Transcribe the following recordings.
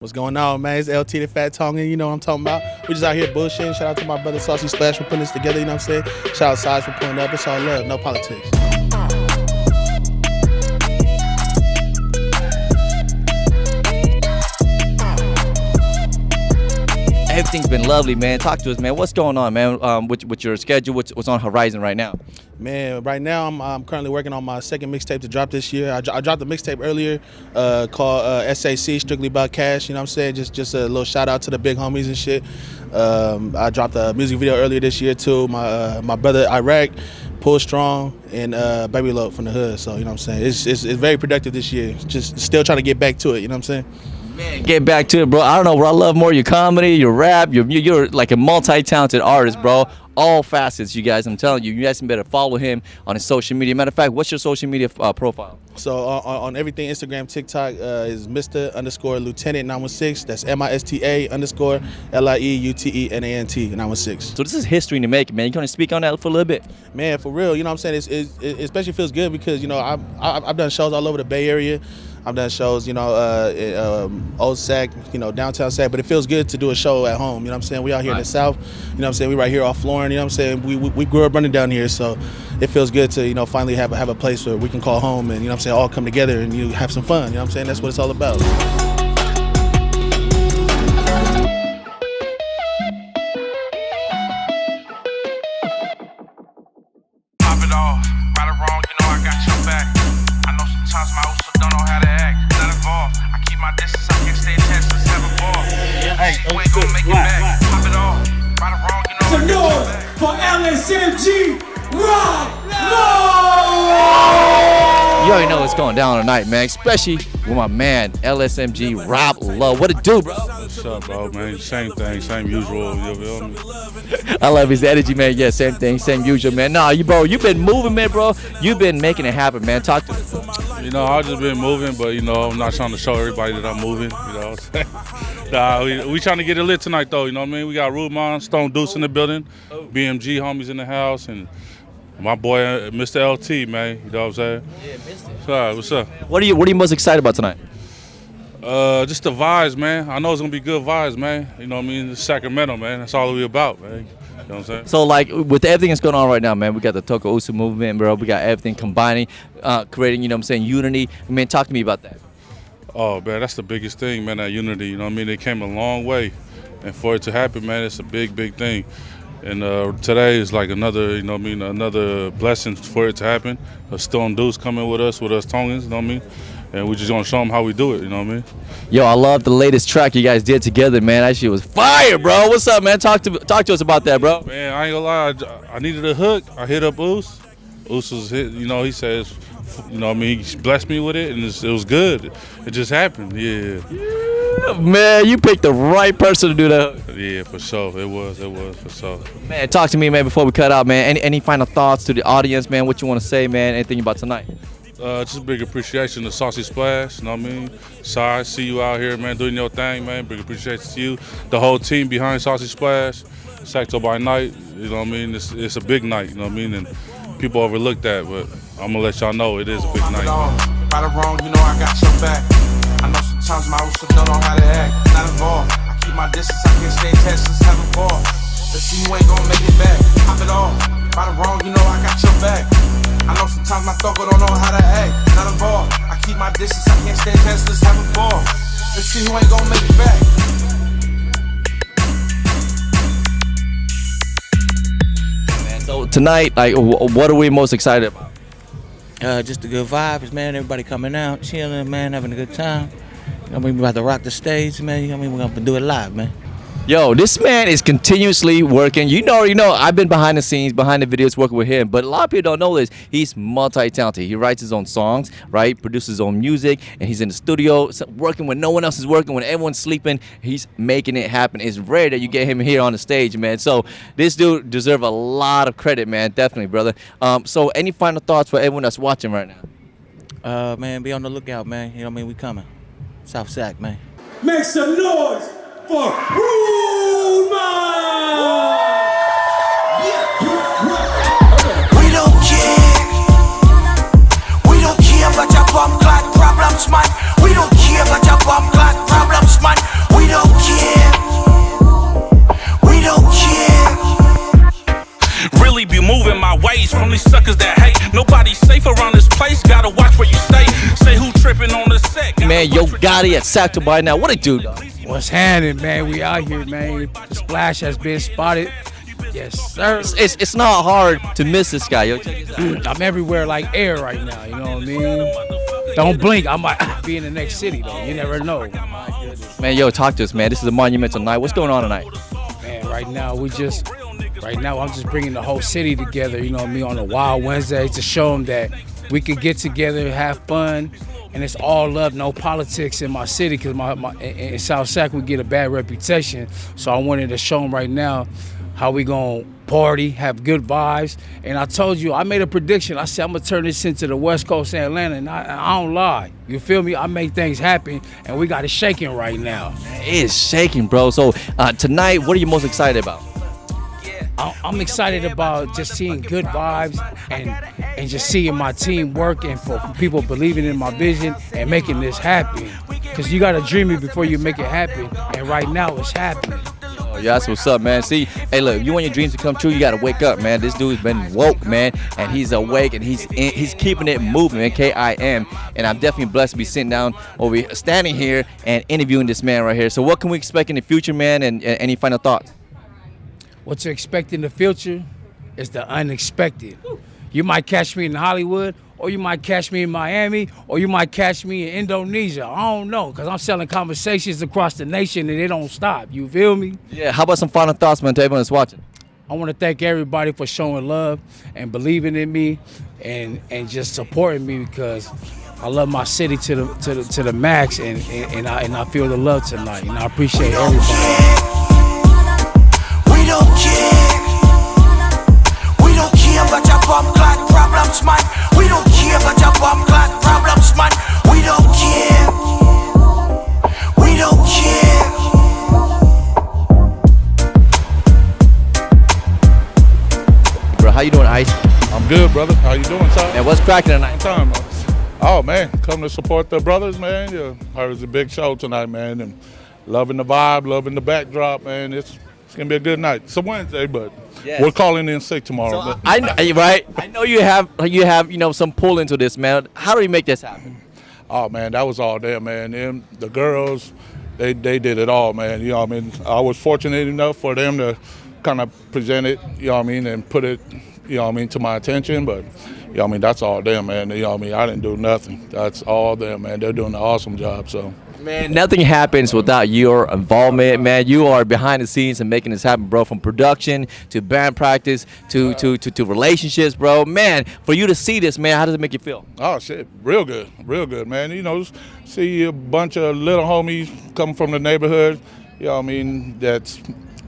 What's going on, man? It's LT the Fat Tongan, you know what I'm talking about. We just out here bullshitting. Shout out to my brother Saaucy Splash for putting this together, you know what I'm saying? Shout out Size for pulling up. It's all love, no politics. Everything's been lovely, man. Talk to us, man. What's going on, man, with your schedule? What's on horizon right now? Man, right now I'm currently working on my second mixtape to drop this year. I dropped a mixtape earlier called SAC, Strictly About Cash, you know what I'm saying? Just a little shout out to the big homies and shit. I dropped a music video earlier this year too. My brother Iraq, Pull Strong, and Paypi Loc from the hood. So, you know what I'm saying? It's very productive this year. Just still trying to get back to it, you know what I'm saying? Man, get back to it, bro. I don't know, bro. I love more your comedy, your rap. You're like a multi-talented artist, bro. All facets, you guys. I'm telling you, you guys better follow him on his social media. Matter of fact, what's your social media profile? So on everything, Instagram, TikTok is Mista_Lieutenant 916. That's MISTA_LIEUTENANT 916. So this is history in the making, man. You want to speak on that for a little bit? Man, for real, you know what I'm saying? It especially feels good because, you know, I've done shows all over the Bay Area. I've done shows, you know, Old Sac, you know, downtown Sac, but it feels good to do a show at home, you know what I'm saying? We out here in the South, you know what I'm saying? We right here off Florin, you know what I'm saying? We grew up running down here, so it feels good to, you know, finally have a place where we can call home and, you know what I'm saying, all come together and you have some fun, you know what I'm saying? That's what it's all about. Pop it off, right or wrong, you know I got your back. I know sometimes my also don't know how to act. Not involved. I keep my distance. I can't stay attached. Let's have a ball. Hey, you ain't gonna make it back. Pop it off. Right or wrong, you know I got your back. For LSMG Rob Lo! You already know what's going down tonight, man. Especially with my man, LSMG Rob Lo. What it do, bro? What's up, bro, man? Same thing, same usual. You feel me? I love his energy, man. Yeah, same thing, same usual, man. Nah, you've been moving, man, bro. You've been making it happen, man. Talk to me. You know, I've just been moving, but, you know, I'm not trying to show everybody that I'm moving, you know. Nah, we trying to get it lit tonight, though, you know what I mean? We got Rudemon, II Deuce in the building, BMG homies in the house, and my boy, Mista LT, man, you know what I'm saying? Yeah, Mista. What's up? What are you most excited about tonight? Just the vibes, man. I know it's going to be good vibes, man. You know what I mean? It's Sacramento, man. That's all we about, man. You know what I'm saying? So, like, with everything that's going on right now, man, we got the Toko Usu movement, bro. We got everything combining, creating, you know what I'm saying, unity. Man, talk to me about that. Oh, man, that's the biggest thing, man, that unity. You know what I mean? It came a long way. And for it to happen, man, it's a big, big thing. And today is like another, you know what I mean, another blessing for it to happen. II Deuce coming with us Tongans, you know what I mean? And we're just gonna show them how we do it, you know what I mean? Yo, I love the latest track you guys did together, man. That shit was fire, bro. What's up, man? Talk to us about that, bro. Man, I ain't gonna lie, I needed a hook. I hit up Oos. Oos was hit, you know, he says, you know what I mean, he blessed me with it, and it was good. It just happened, yeah. Man, you picked the right person to do that. Yeah, for sure. It was for sure. Man, talk to me, man, before we cut out, man. Any final thoughts to the audience, man? What you want to say, man? Anything about tonight? Just a big appreciation to Saaucy Splash, you know what I mean? Sai, see you out here, man, doing your thing, man. Big appreciation to you. The whole team behind Saaucy Splash, Sacto By Night, you know what I mean? It's a big night, you know what I mean? And people overlook that, but I'm gonna let y'all know it is a big night. Right or wrong, you know I got your back. I know sometimes my also don't know how to act. Not involved. I keep my distance. I can't stay attached. Let's have a ball. Let's see you ain't gonna make it back. Pop it off. Right or wrong, you know I got your back. I know sometimes my thugger don't know how to act. Not involved. I keep my distance. I can't stay attached. Let's have a ball. Let's see who ain't gonna make it back. Man, so tonight, like, what are we most excited about? Just the good vibes, man. Everybody coming out, chilling, man, having a good time. You know what I mean? We're about to rock the stage, man. You know what I mean? We're going to do it live, man. Yo, this man is continuously working. You know, I've been behind the scenes, behind the videos, working with him. But a lot of people don't know this. He's multi-talented. He writes his own songs, right? Produces his own music, and he's in the studio working when no one else is working, when everyone's sleeping. He's making it happen. It's rare that you get him here on the stage, man. So this dude deserves a lot of credit, man. Definitely, brother. So any final thoughts for everyone that's watching right now? Man, be on the lookout, man. You know what I mean? We coming. South Sac, man. Make some noise for Rudemon! We don't care. We don't care about your bomb clock problems, man. We don't care about your bomb clock problems, man. man. Yo Gotti at Sacto By Night. What it do, dog? What's happening, man? We out here, man. The splash has been spotted. Yes, sir. It's not hard to miss this guy. Yo, check this out. I'm everywhere like air right now. You know what I mean? Don't blink. I might be in the next city, though. You never know. Man, yo, talk to us, man. This is a monumental night. What's going on tonight? Man, right now I'm just bringing the whole city together. You know what I mean? On a Wild Wednesday to show them that we could get together, have fun, and it's all love, no politics in my city. Because in South Sac we get a bad reputation. So I wanted to show them right now how we gonna party, have good vibes. And I told you, I made a prediction. I said I'm gonna turn this into the West Coast of Atlanta, and I don't lie. You feel me? I make things happen, and we got it shaking right now. It is shaking, bro. So tonight, what are you most excited about? I'm excited about just seeing good vibes and just seeing my team work and for people believing in my vision and making this happen. Because you gotta dream it before you make it happen, and right now it's happening. Oh, yeah, that's what's up, man. See, hey, look, you want your dreams to come true, you gotta wake up, man. This dude's been woke, man, and he's awake, and he's keeping it moving, man. KIM, and I'm definitely blessed to be sitting down over here, standing here and interviewing this man right here. So, what can we expect in the future, man? And any final thoughts? What to expect in the future is the unexpected. You might catch me in Hollywood, or you might catch me in Miami, or you might catch me in Indonesia. I don't know, because I'm selling conversations across the nation and they don't stop. You feel me? Yeah, how about some final thoughts, man, to everyone that's watching? I want to thank everybody for showing love and believing in me and just supporting me, because I love my city to the max, and I feel the love tonight, and I appreciate everybody. We don't care. We don't care about your bomb clock problems, man. We don't care about your bomb clock problems, man. We don't care. We don't care. Bro, how you doing, Ice? I'm good, brother. How you doing, son? Man, what's cracking tonight? Time. Oh man, come to support the brothers, man. Yeah, heard it's a big show tonight, man, and loving the vibe, loving the backdrop, man. It's gonna be a good night. It's a Wednesday, but Yes. we're calling in sick tomorrow. So but I know you have some pull into this, man. How do you make this happen? oh man, that was all there, man. Them, the girls, they did it all, man. You know what I mean? I was fortunate enough for them to kind of present it, you know what I mean, and put it, you know what I mean, to my attention, but you know what I mean, that's all them, man. You know what I mean? I didn't do nothing. That's all them, man. They're doing an awesome job, so. Man, nothing happens without your involvement, man. You are behind the scenes and making this happen, bro. From production to band practice to relationships, bro. Man, for you to see this, man, how does it make you feel? Oh shit, real good, man. You know, see a bunch of little homies coming from the neighborhood, you know what I mean, that's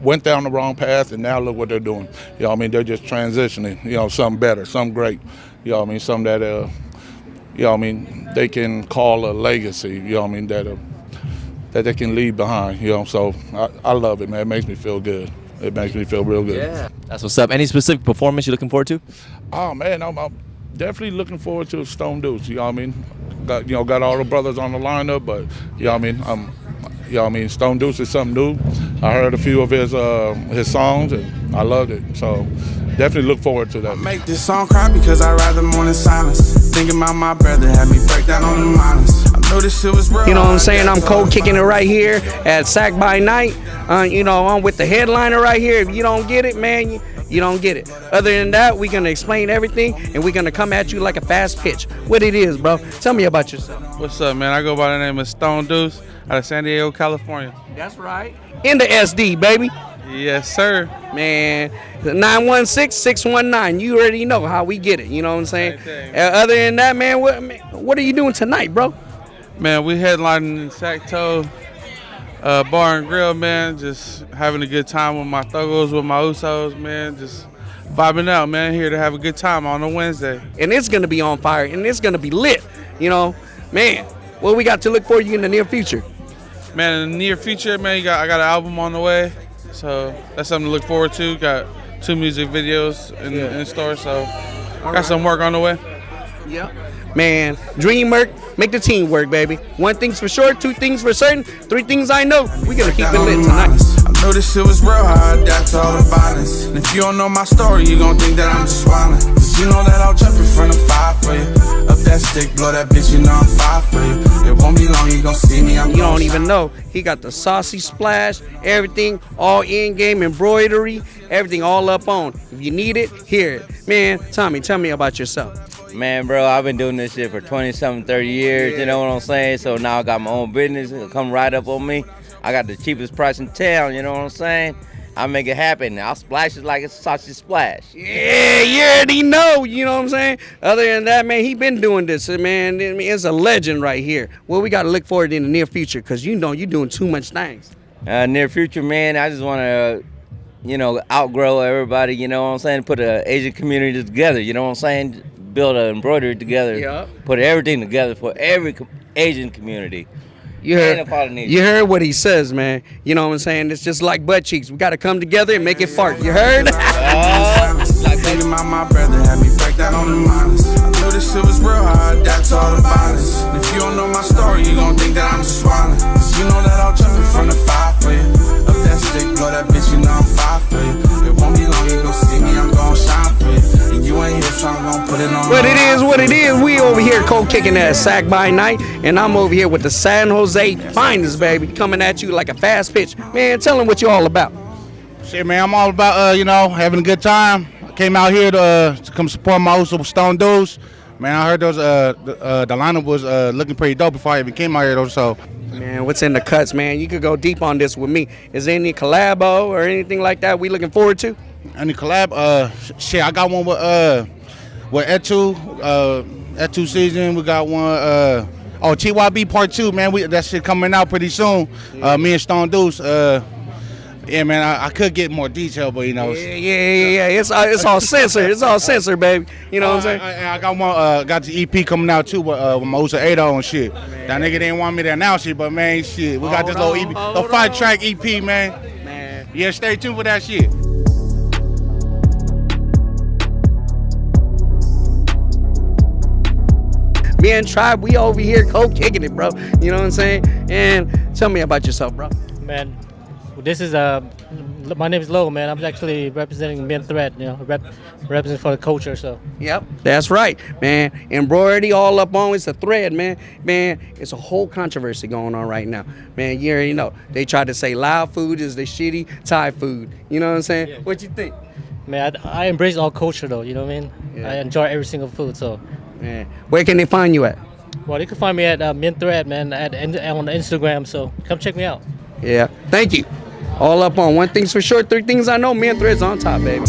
went down the wrong path, and now look what they're doing. You know what I mean, they're just transitioning, you know, something better, something great. You know what I mean, something that, you know what I mean, they can call a legacy, you know what I mean, that they can leave behind, you know. So I love it, man. It makes me feel good. It makes me feel real good. Yeah. That's what's up. Any specific performance you're looking forward to? Oh man, I'm definitely looking forward to II Deuce. You know what I mean? Got all the brothers on the lineup, but you know what I mean. You know what I mean? II Deuce is something new. I heard a few of his songs and I loved it. So definitely look forward to that. Make this song cry because I rather mourn in silence. Thinking about my brother had me break down on the minus. I know this shit was real. You know what I'm saying? I'm cold kicking it right here at Sac by Night. You know, I'm with the headliner right here. If you don't get it, man, you don't get it. Other than that, we're going to explain everything, and we're going to come at you like a fast pitch. What it is, bro. Tell me about yourself. What's up, man? I go by the name of II Deuce out of San Diego, California. That's right. In the SD, baby. Yes, sir. Man, 916-619. You already know how we get it. You know what I'm saying? Other than that, man, what are you doing tonight, bro? Man, we headlining in Sacto Bar and Grill, man. Just having a good time with my thuggos, with my usos, man. Just vibing out, man. Here to have a good time on a Wednesday. And it's going to be on fire, and it's going to be lit. You know, man, what we got to look for you in the near future? Man, in the near future, man, I got an album on the way. So that's something to look forward to. Got 2 music videos in store, so got some work on the way. Yeah. Man, dream work, make the team work, baby. 1 thing's for sure, 2 things for certain, 3 things I know. We're going to keep it lit tonight. Know this shit was real, how I adapt to all the violence. And if you don't know my story, you gon' think that I'm just wildin'. Cause you know that I'll jump in front of fire for you. Up that stick, blow that bitch, you know I'm fire for you. It won't be long, you gon' see me, I'm You don't even know. He got the Saaucy Splash, everything, all in-game embroidery, everything all up on. If you need it, hear it. Man, Tommy, tell me about yourself. Man, bro, I've been doing this shit for 20-something, 30 years, you know what I'm saying? So now I got my own business, it'll come right up on me. I got the cheapest price in town, you know what I'm saying? I make it happen. I'll splash it like it's Saaucy Splash. Yeah, you already know, you know what I'm saying? Other than that, man, he been doing this, man. I mean, it's a legend right here. Well, we got to look forward in the near future because you know you're doing too much things. Near future, man, I just want to, you know, outgrow everybody, you know what I'm saying? Put the Asian community together, you know what I'm saying? Build an embroidery together. Yep. Put everything together for every Asian community. You heard what he says, man. You know what I'm saying? It's just like butt cheeks. We got to come together and make it fart. You heard? Like baby, my brother had me break down on the minus. I knew this shit was real, how I adapt to all the violence. And if you don't know my story, you gon' think that I'm just wildin'. Cause you know that I'll jump in front of fire for you. Up that stick, blow that bitch, you know I'm fire for you. It won't be long, you gon' see me, I'm gon' shine for you. And you ain't here, so I'm gon' put it on. What it is, what it is. We over here cold kicking at Sacto By Night, and I'm over here with the San Jose finest, baby, coming at you like a fast pitch. Man, tell them what you all about. Shit, man, I'm all about, you know, having a good time. I came out here to come support my host with II Deuce. Man, I heard those, the lineup was looking pretty dope before I even came out here, though, so. Man, what's in the cuts, man? You could go deep on this with me. Is there any collabo or anything like that we looking forward to? Any collab? Shit, I got one with Et2 season. We got one, TYB Part 2, man. That shit coming out pretty soon. Me and II Deuce. Yeah, man, I could get more detail, but you know. Yeah. It's all censored. It's all censored, baby. You know what I'm saying? I got one. Got the EP coming out too, with my Usa 80 and shit. Man. That nigga didn't want me to announce it, but man, shit, we got this little EP, little 5-track EP, man. Yeah, stay tuned for that shit. Me and Tribe, we over here co-kicking it, bro. You know what I'm saying? And tell me about yourself, bro. Man, this is my name is Lo, man. I'm actually representing Men Threat, you know, representing for the culture, so. Yep, that's right, man. Embroidery all up on, it's a thread, man. Man, it's a whole controversy going on right now. Man, you already know. They try to say loud food is the shitty Thai food. You know what I'm saying? Yeah. What you think? Man, I embrace all culture, though, you know what I mean? Yeah. I enjoy every single food, so. Man, where can they find you at? Well, they can find me at Men Threat, man, on Instagram, so come check me out. Yeah, thank you. All up on one thing's for sure, three things I know, Men Threat's on top, baby.